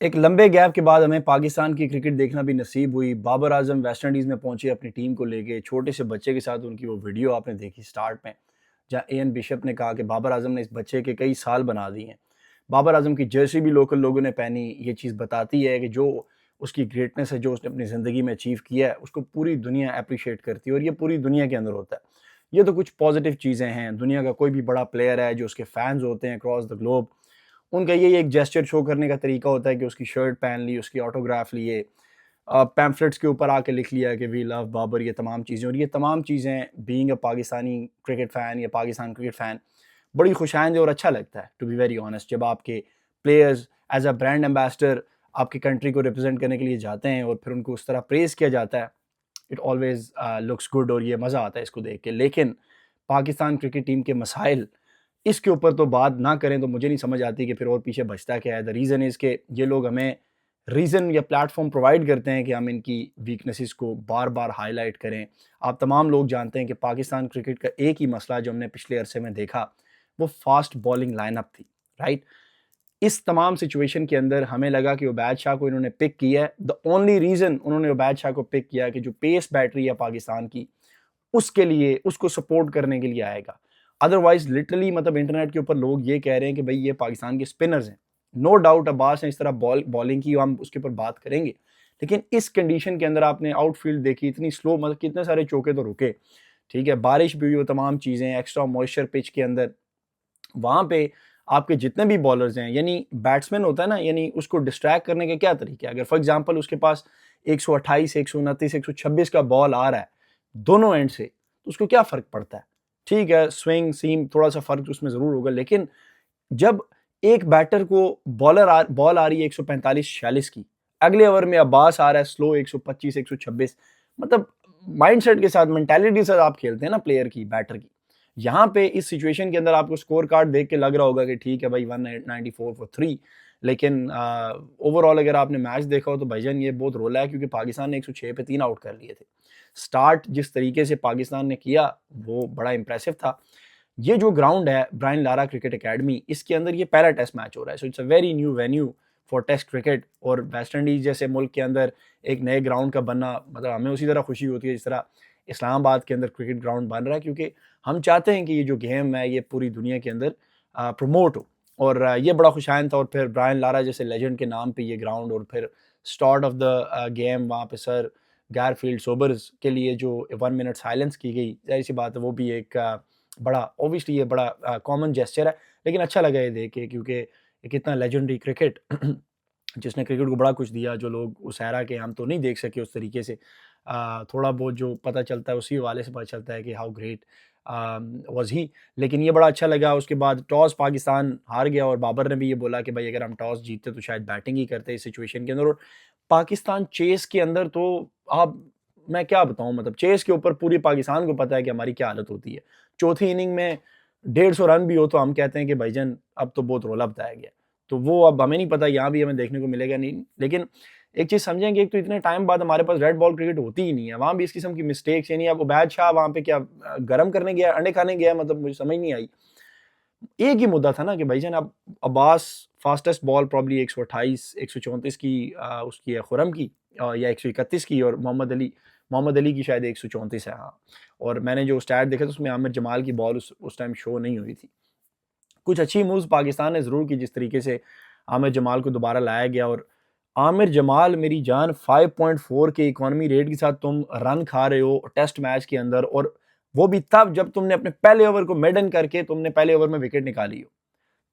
एक लंबे गैप के बाद हमें पाकिस्तान की क्रिकेट देखना भी नसीब हुई। बाबर आजम वेस्ट इंडीज़ में पहुंचे अपनी टीम को लेके, छोटे से बच्चे के साथ उनकी वो वीडियो आपने देखी स्टार्ट में, जहां एएन बिशप ने कहा कि बाबर आजम ने इस बच्चे के कई साल बना दिए हैं। बाबर आजम की जर्सी भी लोकल लोगों ने पहनी। ये चीज़ बताती है कि जो उसकी ग्रेटनेस है, जो उसने अपनी ज़िंदगी में अचीव किया है, उसको पूरी दुनिया अप्रिशिएट करती है और ये पूरी दुनिया के अंदर होता है। ये तो कुछ पॉजिटिव चीज़ें हैं। दुनिया का कोई भी बड़ा प्लेयर है जो उसके फैंस होते हैं अक्रॉस द ग्लोब, उनका ये एक जेस्चर शो करने का तरीका होता है कि उसकी शर्ट पहन ली, उसकी ऑटोग्राफ लिए, पैम्फलेट्स के ऊपर आके लिख लिया कि वी लव बाबर, ये तमाम चीज़ें। और ये तमाम चीज़ें being a Pakistani cricket fan या पाकिस्तान क्रिकेट फ़ैन बड़ी खुशाइंद और अच्छा लगता है, टू बी वेरी ऑनेस्ट। जब आपके players as a brand ambassador आपकी कंट्री को रिप्रेजेंट करने के लिए जाते हैं और फिर उनको उस तरह प्रेज़ किया जाता है, इट ऑलवेज लुक्स गुड और ये मज़ा आता है इसको देख के। लेकिन पाकिस्तान क्रिकेट टीम के मसाइल, इसके ऊपर तो बात ना करें तो मुझे नहीं समझ आती कि फिर और पीछे बचता क्या है। द रीज़न इज़ कि ये लोग हमें रीज़न या प्लेटफॉर्म प्रोवाइड करते हैं कि हम इनकी वीकनेसेस को बार बार हाईलाइट करें। आप तमाम लोग जानते हैं कि पाकिस्तान क्रिकेट का एक ही मसला जो हमने पिछले अरसे में देखा, वो फास्ट बॉलिंग लाइनअप थी, राइट? इस तमाम सिचुएशन के अंदर हमें लगा कि उबैद शाह को इन्होंने पिक किया है। द ओनली रीज़न उन्होंने उबैद शाह को पिक किया कि जो पेस बैटरी है पाकिस्तान की, उसके लिए, उसको सपोर्ट करने के लिए आएगा। अदरवाइज लिटरली मतलब इंटरनेट के ऊपर लोग ये कह रहे हैं कि भाई ये पाकिस्तान के स्पिनर्स हैं। नो डाउट अब्बास ने इस तरह बॉलिंग की, हम उसके ऊपर बात करेंगे। लेकिन इस कंडीशन के अंदर आपने आउटफील्ड देखी, इतनी स्लो, मतलब कितने सारे चौके तो रुके। ठीक है, बारिश भी हुई, वो तमाम चीज़ें, एक्स्ट्रा मॉइस्चर पिच के अंदर, वहाँ पे आपके जितने भी बॉलर्स हैं, यानी बैट्समैन होता है ना, यानी उसको डिस्ट्रैक्ट करने के क्या तरीके हैं। अगर फॉर एग्जांपल उसके पास 128, 129, 126 का बॉल आ रहा है दोनों एंड से, तो उसको क्या फ़र्क पड़ता है? ठीक है, स्विंग, सीम, थोड़ा-सा फ़र्क उसमें ज़रूर होगा, लेकिन जब एक बैटर को बॉल आ रही है 145-46 की, अगले ओवर में अब्बास आ रहा है स्लो 125, 126, मतलब माइंडसेट के साथ, मेंटालिटी के साथ आप खेलते हैं ना प्लेयर की, बैटर की। यहाँ पे इस सिचुएशन के अंदर आपको स्कोर कार्ड देख के लग रहा होगा कि ठीक है भाई 194 फॉर 3, लेकिन ओवरऑल अगर आपने मैच देखा हो तो भाईजान ये बहुत रोला है, क्योंकि पाकिस्तान ने 106 पे 3 आउट कर लिए थे। स्टार्ट जिस तरीके से पाकिस्तान ने किया वो बड़ा इंप्रेसिव था। ये जो ग्राउंड है ब्रायन लारा क्रिकेट एकेडमी, इसके अंदर ये पहला टेस्ट मैच हो रहा है, so it's a very new venue for test cricket. और वेस्ट इंडीज जैसे मुल्क के अंदर एक नए ग्राउंड का बनना, मतलब हमें उसी तरह खुशी होती है जिस तरह इस्लामाबाद के अंदर क्रिकेट ग्राउंड बन रहा है, क्योंकि हम चाहते हैं कि ये जो गेम है ये पूरी दुनिया के अंदर प्रमोट हो। और ये बड़ा खुशाइन था। और फिर ब्रायन लारा जैसे लेजेंड के नाम पे ये ग्राउंड, और फिर स्टार्ट ऑफ द गेम वहाँ पे सर गैरफील्ड सोबर्स के लिए जो 1 मिनट साइलेंस की गई, जाहिर सी बात है वो भी एक बड़ा, ऑब्वियसली ये बड़ा कॉमन जेस्चर है, लेकिन अच्छा लगा ये देख के, क्योंकि एक इतना लेजेंडरी क्रिकेट जिसने क्रिकेट को बड़ा कुछ दिया, जो लोग उस एरा के हम तो नहीं देख सके उस तरीके से। थोड़ा बहुत जो पता चलता है उसी हवाले से पता चलता है कि हाउ ग्रेट वाज़ ही। लेकिन ये बड़ा अच्छा लगा। उसके बाद टॉस पाकिस्तान हार गया और बाबर ने भी ये बोला कि भाई अगर हम टॉस जीतते तो शायद बैटिंग ही करते इस सिचुएशन के अंदर। और पाकिस्तान चेस के अंदर तो आप, मैं क्या बताऊँ, मतलब चेस के ऊपर पूरी पाकिस्तान को पता है कि हमारी क्या हालत होती है। चौथी इनिंग में 150 रन भी हो तो हम कहते हैं कि भाईजान अब तो बहुत रौला बताया गया। तो वो अब हमें नहीं पता यहाँ भी हमें देखने को मिलेगा नहीं। लेकिन एक चीज़ समझेंगे, एक तो इतने टाइम बाद हमारे पास रेड बॉल क्रिकेट होती ही नहीं है, वहाँ भी इस किस्म की मिस्टेक्स, यानी अब उबैद शाह वहाँ पे क्या गरम करने गया, अंडे खाने गया, मतलब मुझे समझ नहीं आई। एक ही मुद्दा था ना कि भाईजान अब अब्बास फास्टेस्ट बॉल प्रॉब्ली 128, 134 की उसकी है खुरम की, या 131 की, और मोहम्मद अली की शायद 134 है, हाँ। और मैंने जो स्टैट देखा था उसमें आमिर जमाल की बॉल उस टाइम शो नहीं हुई थी। कुछ अच्छी मूव्स पाकिस्तान ने ज़रूर की, जिस तरीके से आमिर जमाल को दोबारा लाया गया। और आमिर जमाल मेरी जान 5.4 के इकॉनमी रेट के साथ तुम रन खा रहे हो टेस्ट मैच के अंदर, और वो भी तब जब तुमने अपने पहले ओवर को मेडन करके तुमने पहले ओवर में विकेट निकाली हो,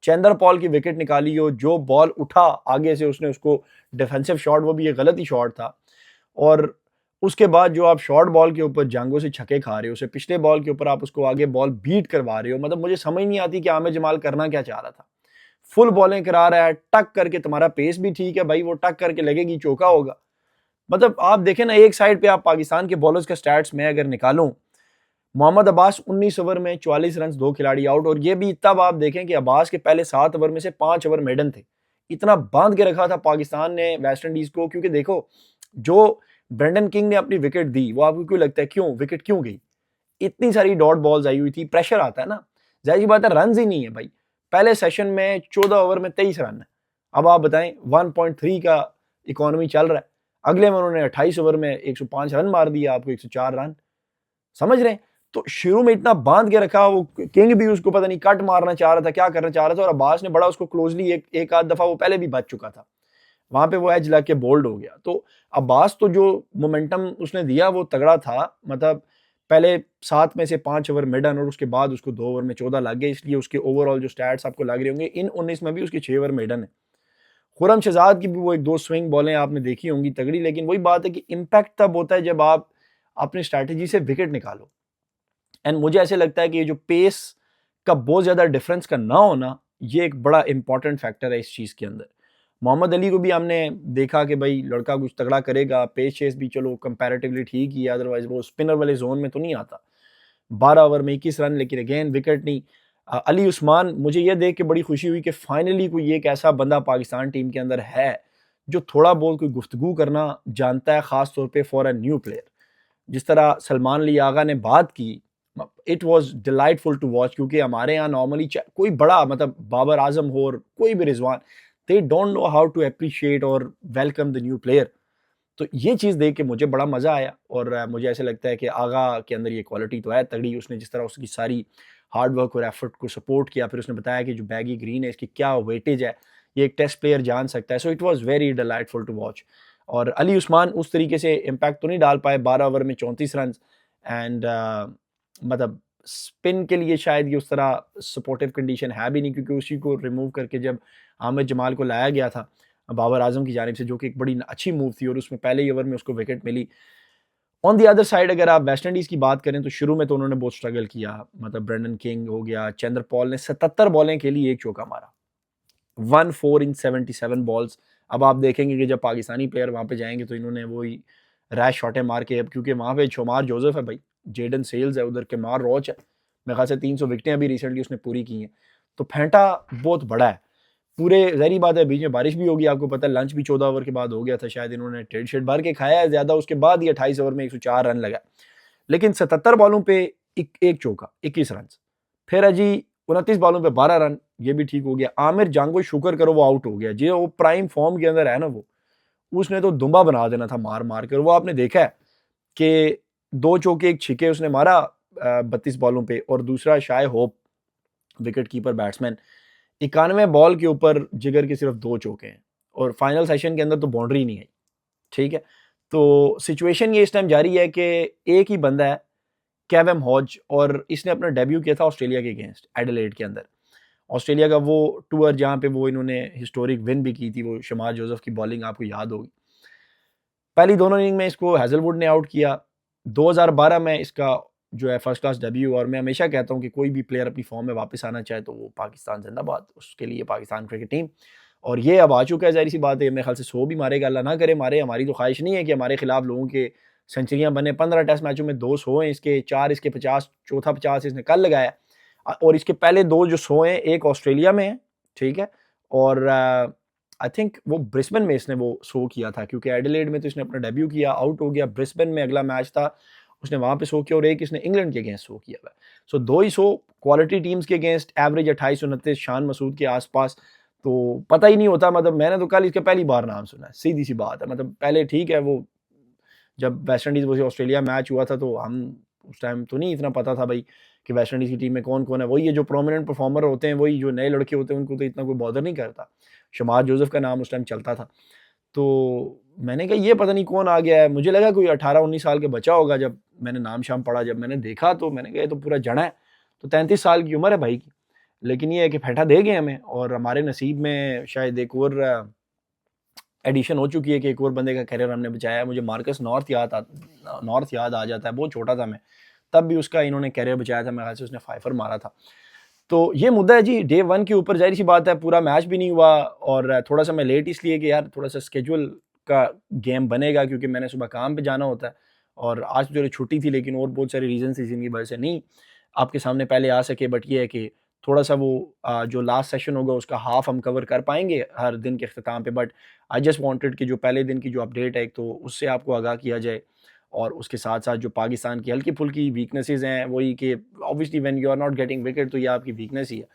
चेंदर पॉल की विकेट निकाली हो, जो बॉल उठा आगे से उसने उसको डिफेंसिव शॉट, वो भी एक गलत ही शॉट था। और उसके बाद जो आप शॉर्ट बॉल के ऊपर जांगों से छक्के खा रहे हो, उसे पिछले बॉल के ऊपर आप उसको आगे बॉल बीट करवा रहे हो, मतलब मुझे समझ नहीं आती कि आमिर जमाल करना क्या चाह रहा था। फुल बॉलिंग करा रहा है, टक करके, तुम्हारा पेस भी ठीक है भाई, वो टक करके लगेगी, चौका होगा। मतलब आप देखें ना, एक साइड पे आप पाकिस्तान के बॉलर्स का स्टैट्स में अगर निकालूं, मोहम्मद अब्बास 19 ओवर में 44 रन, 2 खिलाड़ी आउट। और ये भी तब आप देखें कि अब्बास के पहले 7 ओवर में से 5 ओवर मेडन थे। इतना बांध के रखा था पाकिस्तान ने वेस्ट इंडीज को, क्योंकि देखो जो ब्रेंडन किंग ने अपनी विकेट दी, वो आपको क्यों लगता है क्यों विकेट क्यों गई? इतनी सारी डॉट बॉल्स आई हुई थी, प्रेशर आता है ना, जाहिर सी बात है, रन ही नहीं है भाई। पहले सेशन में 14 ओवर में 23 रन है। अब आप बताएं 1.3 का इकोनॉमी चल रहा है, अगले में उन्होंने 28 ओवर में 105 रन मार दिया, आपको 104 रन, समझ रहे हैं। तो शुरू में इतना बांध के रखा, वो किंग भी उसको पता नहीं कट मारना चाह रहा था, क्या करना चाह रहा था, और अब्बास ने बड़ा उसको क्लोजली एक आध दफा वो पहले भी बच चुका था, वहां पे वो एज लग के बोल्ड हो गया। तो अब्बास तो जो मोमेंटम उसने दिया वो तगड़ा था, मतलब पहले 7 में से 5 ओवर मिडन और उसके बाद उसको 2 ओवर में 14 लग गए, इसलिए उसके ओवरऑल जो स्टैट्स आपको लग रहे होंगे, इन 19 में भी उसके 6 ओवर मिडन है। खुरम शहजाद की भी वो 1-2 स्विंग बॉलें आपने देखी होंगी तगड़ी, लेकिन वही बात है कि इम्पैक्ट तब होता है जब आप अपनी स्ट्रैटेजी से विकेट निकालो। एंड मुझे ऐसे लगता है कि ये जो पेस का बहुत ज़्यादा डिफरेंस का ना होना, ये एक बड़ा इंपॉर्टेंट फैक्टर है इस चीज़ के अंदर। मोहम्मद अली को भी हमने देखा कि भाई लड़का कुछ तगड़ा करेगा, पेस चेस भी चलो कंपैरेटिवली ठीक ही है, अदरवाइज वो स्पिनर वाले जोन में तो नहीं आता। 12 ओवर में 21 रन, लेकिन अगेन विकेट नहीं। अली उस्मान, मुझे ये देख के बड़ी खुशी हुई कि फाइनली कोई एक ऐसा बंदा पाकिस्तान टीम के अंदर है जो थोड़ा बहुत कोई गुफ्तगू करना जानता है, खास तौर पे फॉर अ न्यू प्लेयर। जिस तरह सलमान अली आगा ने बात की, it was delightful to watch, क्योंकि हमारे यहाँ नॉर्मली कोई बड़ा मतलब बाबर आजम हो और कोई भी Rizwan, they don't know how to appreciate और वेलकम द न्यू प्लेयर। तो ये चीज़ देख के मुझे बड़ा मज़ा आया, और मुझे ऐसे लगता है कि आगा के अंदर ये क्वालिटी तो है तगड़ी। उसने जिस तरह उसकी सारी हार्ड वर्क और एफर्ट को सपोर्ट किया, फिर उसने बताया कि जो बैगी ग्रीन है इसकी क्या वेटेज है, ये एक टेस्ट प्लेयर जान सकता है। So it was very delightful to watch. और अली उस्मान उस तरीके से इम्पैक्ट तो नहीं डाल पाए, 12 ओवर में 34 रन, एंड मतलब स्पिन के लिए शायद ये उस तरह सपोर्टिव कंडीशन है भी नहीं, क्योंकि उसी को रिमूव करके जब आमिर जमाल को लाया गया था बाबर आजम की जानिब से, जो कि एक बड़ी अच्छी मूव थी, और उसमें पहले ही ओवर में उसको विकेट मिली। ऑन दी अदर साइड अगर आप वेस्ट इंडीज़ की बात करें तो शुरू में तो उन्होंने बहुत स्ट्रगल किया, मतलब ब्रेंडन किंग हो गया, चंद्र पॉल ने 77 बॉलें खेली, एक चौका मारा, 1-4 इन 77 बॉल्स। अब आप देखेंगे कि जब पाकिस्तानी प्लेयर वहाँ पे जाएंगे तो इन्होंने वही रैश शॉटें मार के, अब क्योंकि वहाँ पे शोमार जोसेफ है भाई, जेडन सेल्स है उधर, के मार रोच है, मेरे ख्याल से 300 विकेटें अभी रिसेंटली उसने पूरी की हैं। तो फेंटा बहुत बड़ा है पूरे, जहरी बात है बीच में बारिश भी होगी, आपको पता है लंच भी 14 ओवर के बाद हो गया था, शायद इन्होंने ट्रेड शेड भर के खाया है ज़्यादा, उसके बाद ही 28 ओवर में 104 रन लगा। लेकिन 77 बॉलों पे एक चौका, 21 रन, फिर अजी 29 बॉलों पे 12 रन, ये भी ठीक हो गया। आमिर जांगो शुक्र करो वो आउट हो गया, जो वो प्राइम फॉर्म के अंदर है ना, वो उसने तो दुम्बा बना देना था मार मार कर। वो आपने देखा है कि 2 चौके 1 छिके उसने मारा 32 बॉलों पे, और दूसरा Shai Hope wicket keeper batsman, 91 ball के ऊपर जिगर के सिर्फ 2 चौके हैं, और फाइनल सेशन के अंदर तो बाउंड्री नहीं आई, ठीक है। तो सिचुएशन ये इस टाइम जारी है कि एक ही बंदा है, केविन हॉज, और इसने अपना डेब्यू किया था ऑस्ट्रेलिया के अगेंस्ट एडिलेड के अंदर। ऑस्ट्रेलिया का वो टूर जहाँ पे वो इन्होंने हिस्टोरिक विन भी की थी, वो शमार जोसेफ की बॉलिंग आपको याद होगी। पहली दोनों इनिंग में इसको हैजलवुड ने आउट किया। 2012 में इसका जो है फर्स्ट क्लास डेब्यू, और मैं हमेशा कहता हूँ कि कोई भी प्लेयर अपनी फॉर्म में वापस आना चाहे तो वो पाकिस्तान जिंदाबाद, उसके लिए पाकिस्तान क्रिकेट टीम। और ये अब आ चुका है, ज़ाहिर सी बात है, मेरे ख्याल से 100 भी मारेगा, अल्लाह ना करे मारे। हमारी तो ख्वाहिश नहीं है कि हमारे खिलाफ लोगों के सेंचुरियां बने। 15 टेस्ट मैचों में 2 100 हैं इसके, 4 इसके 50, चौथा 50 इसने कल लगाया, और इसके पहले 2 जो 100 हैं, एक ऑस्ट्रेलिया में है, ठीक है, और आई थिंक वो ब्रिस्बेन में इसने वो 100 किया था, क्योंकि एडिलेड में तो इसने अपना डेब्यू किया, आउट हो गया। ब्रिस्बेन में अगला मैच था, उसने वहाँ पे 100 किया, और एक इसने इंग्लैंड के अगेंस्ट 100 किया हुआ है। सो 2 ही 100 क्वालिटी टीम्स के अगेंस्ट, एवरेज 28-29, शान मसूद के आसपास। तो पता ही नहीं होता, मतलब मैंने तो कल इसका पहली बार नाम सुना है, सीधी सी बात है। मतलब पहले ठीक है, वो जब वेस्ट इंडीज़ वो ऑस्ट्रेलिया मैच हुआ था तो हम उस टाइम तो नहीं इतना पता था भाई कि वेस्ट इंडीज़ की टीम में कौन कौन है। वही ये जो प्रोमिनेंट परफॉर्मर होते हैं, वही जो नए लड़के होते हैं, उनको तो इतना कोई बॉदर नहीं करता। शमार जोसेफ का नाम उस टाइम चलता था। तो मैंने कहा ये पता नहीं कौन आ गया है, मुझे लगा कोई 18-19 साल के बच्चा होगा। जब मैंने नाम शाम पढ़ा, जब मैंने देखा तो मैंने कहा ये तो पूरा जड़ा है। तो 33 साल की उम्र है भाई की, लेकिन ये है कि फेंटा दे गए हमें, और हमारे नसीब में शायद एक और एडिशन हो चुकी है कि एक और बंदे का करियर हमने बचाया है। मुझे मार्कस नॉर्थ याद आ जाता है, बहुत छोटा था मैं तब भी, उसका इन्होंने करियर बचाया था, मेरे ख्याल से उसने 5 मारा था। तो ये मुद्दा है जी डे 1 के ऊपर। ज़ाहिर सी बात है पूरा मैच भी नहीं हुआ, और थोड़ा सा मैं लेट इसलिए कि यार थोड़ा सा स्केड्यूल का गेम बनेगा, क्योंकि मैंने सुबह काम पे जाना होता है, और आज जो छुट्टी थी, लेकिन और बहुत सारे रीज़न थी जिनकी वजह से नहीं आपके सामने पहले आ सके। बट ये है कि थोड़ा सा वो जो लास्ट सेशन होगा उसका हाफ हम कवर कर पाएंगे हर दिन के अख्ताम पे। बट आई जस्ट वांटेड कि जो पहले दिन की जो अपडेट है एक तो उससे आपको आगाह किया जाए, और उसके साथ साथ जो पाकिस्तान की हल्की फुल्की वीकनेसेस हैं, वही कि obviously when you are not getting wicket तो ये आपकी वीकनेस ही है।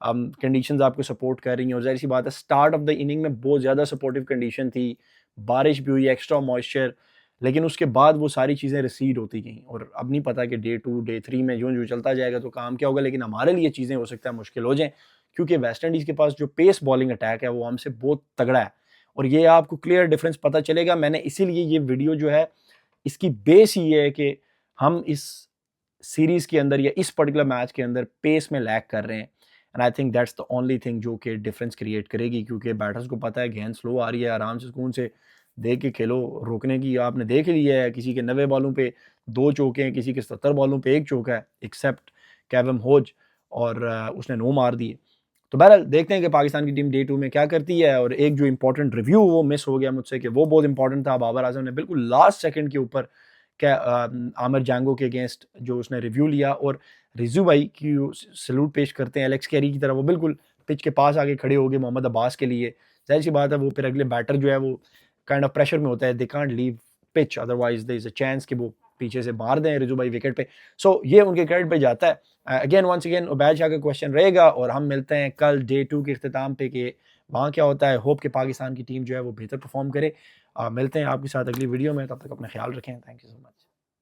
कंडीशंस आपको सपोर्ट कर रही हैं और ज़ाहिर सी बात है स्टार्ट ऑफ द इनिंग में बहुत ज़्यादा सपोर्टिव कंडीशन थी, बारिश भी हुई, एक्स्ट्रा मॉइस्चर, लेकिन उसके बाद वो सारी चीज़ें रिसीड होती गई और अब नहीं पता कि डे 2 डे 3 में यूँ यूँ चलता जाएगा तो काम क्या होगा, लेकिन हमारे लिए चीज़ें हो सकता है मुश्किल हो जाएँ क्योंकि वेस्ट इंडीज़ के पास जो पेस बॉलिंग अटैक है वो हमसे बहुत तगड़ा है और ये आपको क्लियर डिफरेंस पता चलेगा। मैंने इसीलिए ये वीडियो जो है इसकी बेस ही है कि हम इस सीरीज़ के अंदर या इस पर्टिकुलर मैच के अंदर पेस में लैग कर रहे हैं and I think that's the only thing जो कि डिफरेंस क्रिएट करेगी क्योंकि बैटर्स को पता है गेंद स्लो आ रही है, आराम से सुकून से देख के खेलो, रोकने की आपने देख लिया है, किसी के 90 बॉलों पे 2 चौके हैं, किसी के 70 बॉलों पे 1 चौका है एक्सेप्ट केविन होज और उसने 9 मार दिए। तो बहरहाल देखते हैं कि पाकिस्तान की टीम डे 2 में क्या करती है और एक जो इंपॉर्टेंट रिव्यू वो मिस हो गया मुझसे कि वो बहुत इंपॉर्टेंट था। बाबर आजम ने बिल्कुल लास्ट सेकंड के ऊपर क्या आमिर जांगो के अगेंस्ट जो उसने रिव्यू लिया और रिजू भाई की सैल्यूट पेश करते हैं एलेक्स कैरी की तरह, वो बिल्कुल पिच के पास आके खड़े हो गए मोहम्मद अब्बास के लिए। जाहिर सी बात है वो फिर अगले बैटर जो है वो काइंड ऑफ प्रेशर में होता है, they can't leave pitch otherwise there is a chance कि वो पीछे से मार दें रिजू भाई विकेट पे। सो ये उनके क्रेडिट पे जाता है। Again once again Ubaid Shah का क्वेश्चन रहेगा और हम मिलते हैं कल डे 2 के इख्तिताम पे कि वहाँ क्या होता है। होप कि पाकिस्तान की टीम जो है वो बेहतर परफॉर्म करे। मिलते हैं आपके साथ अगली वीडियो में, तब तक अपना ख्याल रखें। Thank you so much.